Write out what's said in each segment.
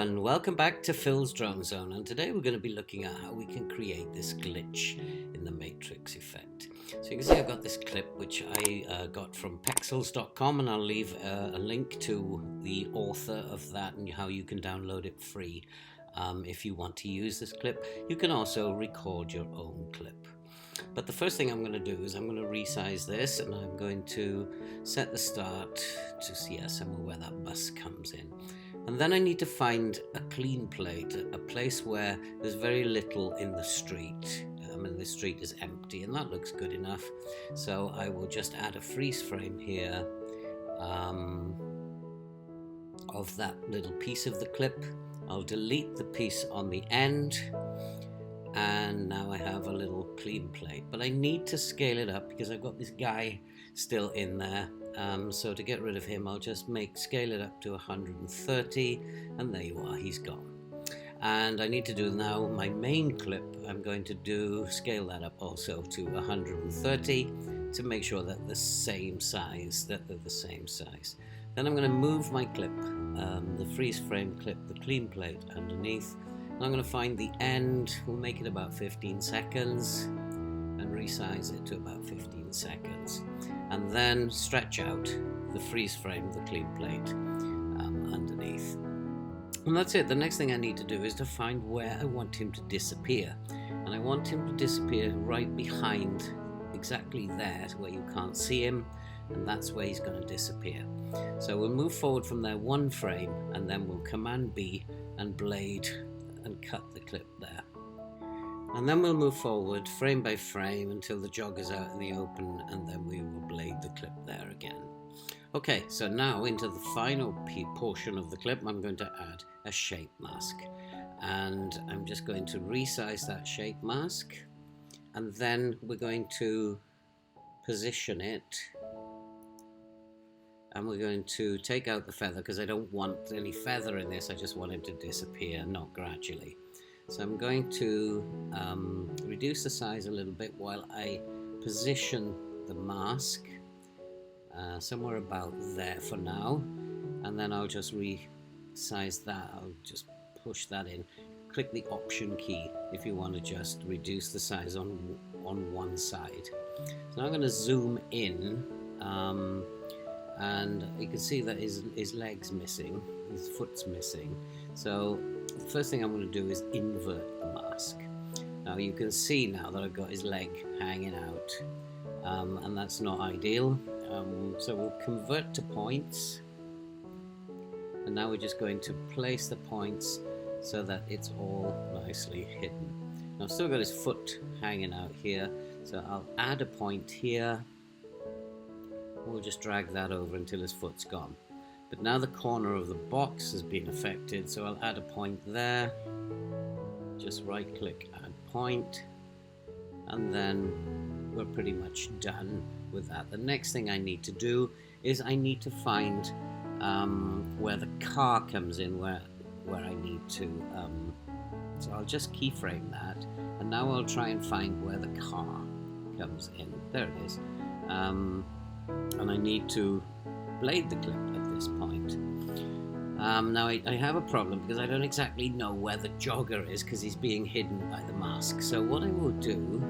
everyone, welcome back to Phil's Drone Zone, and today we're going to be looking at how we can create this glitch in the matrix effect. So you can see I've got this clip which I got from pexels.com, and I'll leave a link to the author of that and how you can download it free if you want to use this clip. You can also record your own clip. But the first thing I'm going to do is I'm going to resize this, and I'm going to set the start to see somewhere where that bus comes in. And then I need to find a clean plate, a place where there's very little in the street. The street is empty, and that looks good enough. So I will just add a freeze frame here of that little piece of the clip. I'll delete the piece on the end, and now I have a little clean plate. But I need to scale it up because I've got this guy still in there. So to get rid of him, I'll just scale it up to 130, and there you are, he's gone. And I need to do now my main clip. I'm going to scale that up also to 130 to make sure that they're the same size. Then I'm going to move my clip, the freeze frame clip, the clean plate underneath. And I'm going to find the end. We'll make it about 15 seconds and resize it to about 15 seconds. And then stretch out the freeze frame, the clean plate underneath. And that's it. The next thing I need to do is to find where I want him to disappear. And I want him to disappear right behind, exactly there where you can't see him, and that's where he's going to disappear. So we'll move forward from there one frame, and then we'll Command B and blade and cut the clip there. And then we'll move forward frame by frame until the jogger's out in the open, and then we will blade the clip there again. Okay, so now into the final portion of the clip, I'm going to add a shape mask. And I'm just going to resize that shape mask, and then we're going to position it. And we're going to take out the feather because I don't want any feather in this. I just want him to disappear, not gradually. So I'm going to reduce the size a little bit while I position the mask somewhere about there for now, and then I'll just resize that. I'll just push that in. Click the Option key if you want to just reduce the size on one side. So now I'm going to zoom in, and you can see that his leg's missing, his foot's missing. So the first thing I'm going to do is invert the mask. Now you can see now that I've got his leg hanging out, and that's not ideal. So we'll convert to points, and now we're just going to place the points so that it's all nicely hidden. Now I've still got his foot hanging out here, so I'll add a point here. We'll just drag that over until his foot's gone. But now the corner of the box has been affected, so I'll add a point there. Just right click, add point, and then we're pretty much done with that. The next thing I need to do is I need to find where the car comes in, where I need to, so I'll just keyframe that, and now I'll try and find where the car comes in. There it is. And I need to blade the clip at this point. Now I have a problem because I don't exactly know where the jogger is because he's being hidden by the mask. So what I will do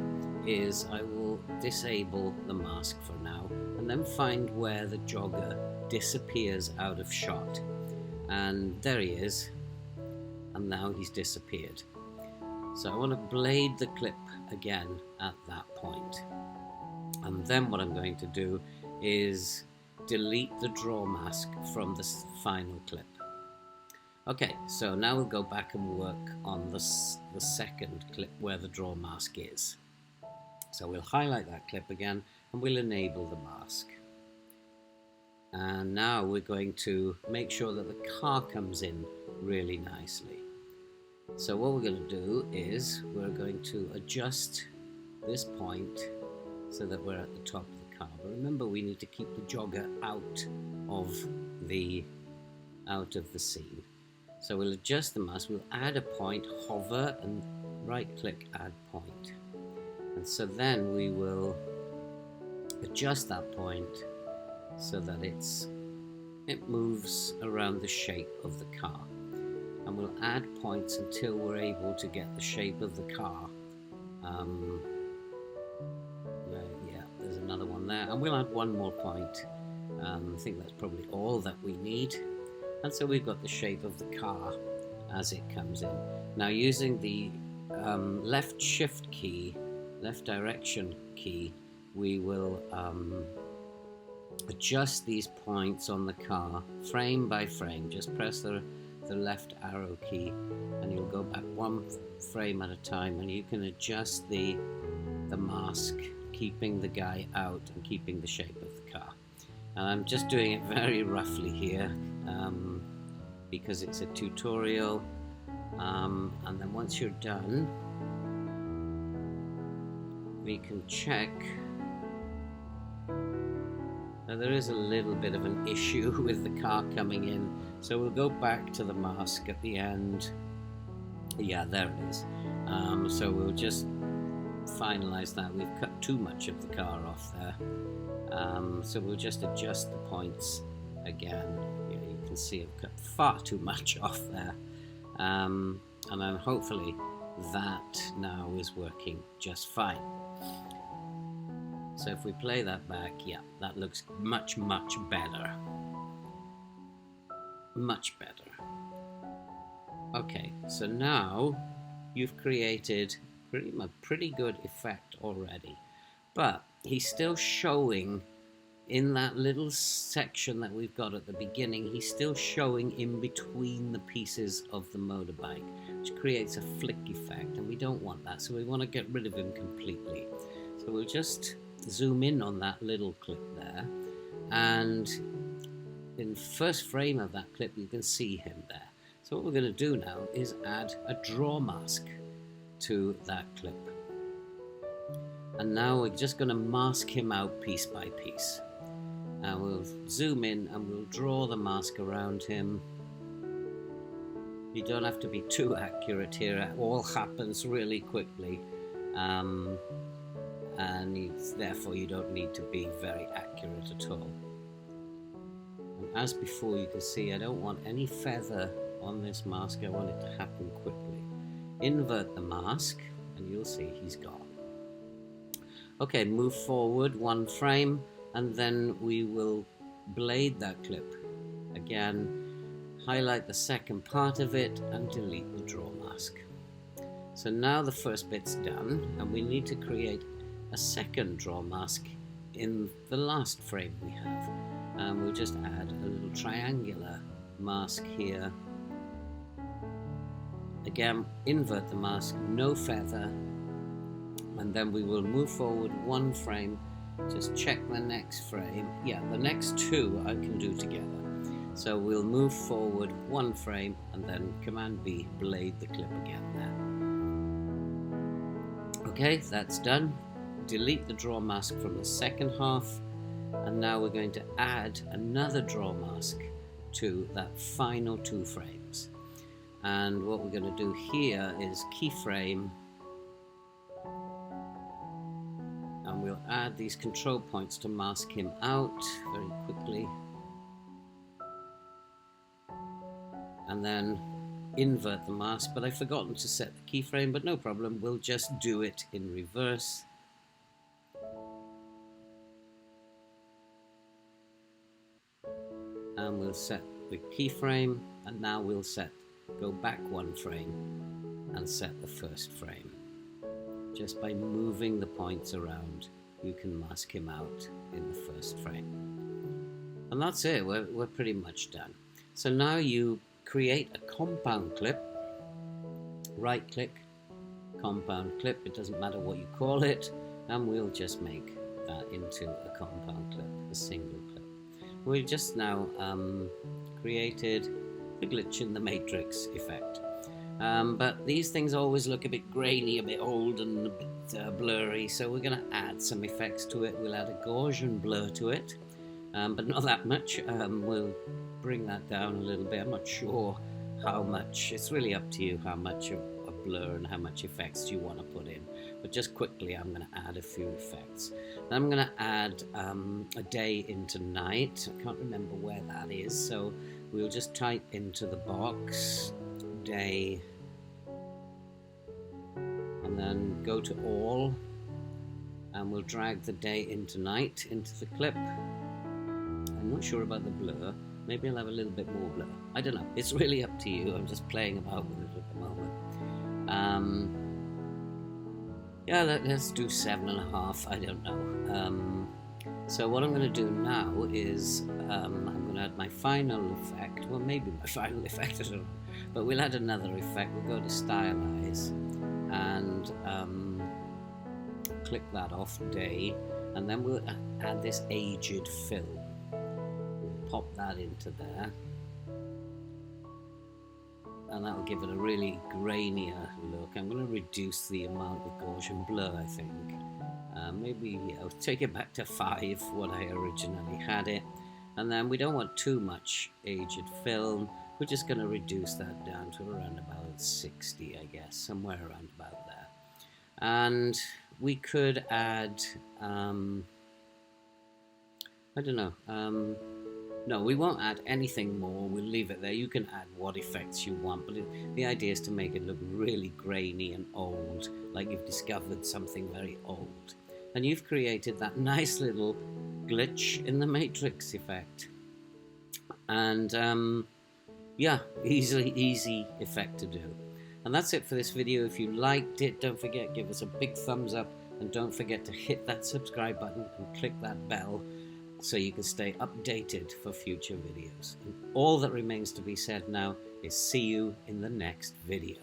is I will disable the mask for now, and then find where the jogger disappears out of shot. And there he is, and now he's disappeared. So I want to blade the clip again at that point. And then what I'm going to do is delete the draw mask from the final clip. Okay, so now we'll go back and work on the second clip where the draw mask is. So we'll highlight that clip again, and we'll enable the mask. And now we're going to make sure that the car comes in really nicely. So what we're going to do is we're going to adjust this point so that we're at the top of the car. But remember, we need to keep the jogger out of the scene. So we'll adjust the mask, we'll add a point, hover, and right click, add point. And so then we will adjust that point so that it moves around the shape of the car. and we'll add points until we're able to get the shape of the car. Yeah, there's another one there, and we'll add one more point. I think that's probably all that we need. And so we've got the shape of the car as it comes in. Now, using the left shift key, left direction key, we will adjust these points on the car frame by frame. Just press the left arrow key and you'll go back one frame at a time, and you can adjust the mask, keeping the guy out and keeping the shape of the car. And I'm just doing it very roughly here because it's a tutorial, and then once you're done we can check. Now there is a little bit of an issue with the car coming in, so we'll go back to the mask at the end. Yeah, there it is. So we'll just finalize that. We've cut too much of the car off there, so we'll just adjust the points again. Yeah, you can see I've cut far too much off there, and then hopefully that now is working just fine. So if we play that back, yeah, that looks much better. Much better. Okay, so now you've created a pretty good effect already, but he's still showing in that little section that we've got at the beginning. He's still showing in between the pieces of the motorbike, which creates a flick effect, and we don't want that, so we want to get rid of him completely. So we'll just zoom in on that little clip there, and in the first frame of that clip you can see him there. So what we're going to do now is add a draw mask to that clip, and now we're just going to mask him out piece by piece. Now we'll zoom in and we'll draw the mask around him. You don't have to be too accurate here, it all happens really quickly, and therefore you don't need to be very accurate at all. And as before, you can see I don't want any feather on this mask, I want it to happen quickly. Invert the mask and you'll see he's gone. Okay, move forward one frame and then we will blade that clip. Again, highlight the second part of it and delete the draw mask. So now the first bit's done, and we need to create a second draw mask in the last frame we have. And we'll just add a little triangular mask here. Again, invert the mask, no feather, and then we will move forward one frame. Just check the next frame. Yeah, the next two I can do together. So we'll move forward one frame and then Command B, blade the clip again there. Okay, that's done. Delete the draw mask from the second half, and now we're going to add another draw mask to that final two frames. And what we're going to do here is keyframe, and we'll add these control points to mask him out very quickly, and then invert the mask. But I've forgotten to set the keyframe, but no problem, we'll just do it in reverse. And we'll set the keyframe, and now we'll go back one frame and set the first frame. Just by moving the points around, you can mask him out in the first frame. And that's it, we're pretty much done. So now you create a compound clip, right click, compound clip, it doesn't matter what you call it, and we'll just make that into a compound clip, a single clip. We've just now created the glitch in the matrix effect. But these things always look a bit grainy, a bit old and a bit blurry, so we're going to add some effects to it. We'll add a Gaussian blur to it, but not that much. We'll bring that down a little bit. I'm not sure how much. It's really up to you how much of a blur and how much effects you want to put in. But just quickly, I'm going to add a few effects. Then I'm going to add a day into night. I can't remember where that is, so we'll just type into the box day, and then go to all, and we'll drag the day into night into the clip. I'm not sure about the blur. Maybe I'll have a little bit more blur. I don't know. It's really up to you. I'm just playing about with it at the moment. Yeah, let's do 7.5. I don't know. So what I'm going to do now is I'm going to add my final effect. Well, maybe my final effect, I don't know. But we'll add another effect. We'll go to Stylize and click that off, day. And then we'll add this aged film. Pop that into there. And that will give it a really grainier look. I'm going to reduce the amount of Gaussian blur, I think. Maybe I'll take it back to 5, what I originally had it. And then we don't want too much aged film. We're just going to reduce that down to around about 60, I guess, somewhere around about there. And we could add, I don't know, no, we won't add anything more. We'll leave it there. You can add what effects you want, but the idea is to make it look really grainy and old, like you've discovered something very old. And you've created that nice little glitch in the matrix effect. And yeah, easy effect to do. And that's it for this video. If you liked it, don't forget, give us a big thumbs up, and don't forget to hit that subscribe button and click that bell so you can stay updated for future videos. And all that remains to be said now is see you in the next video.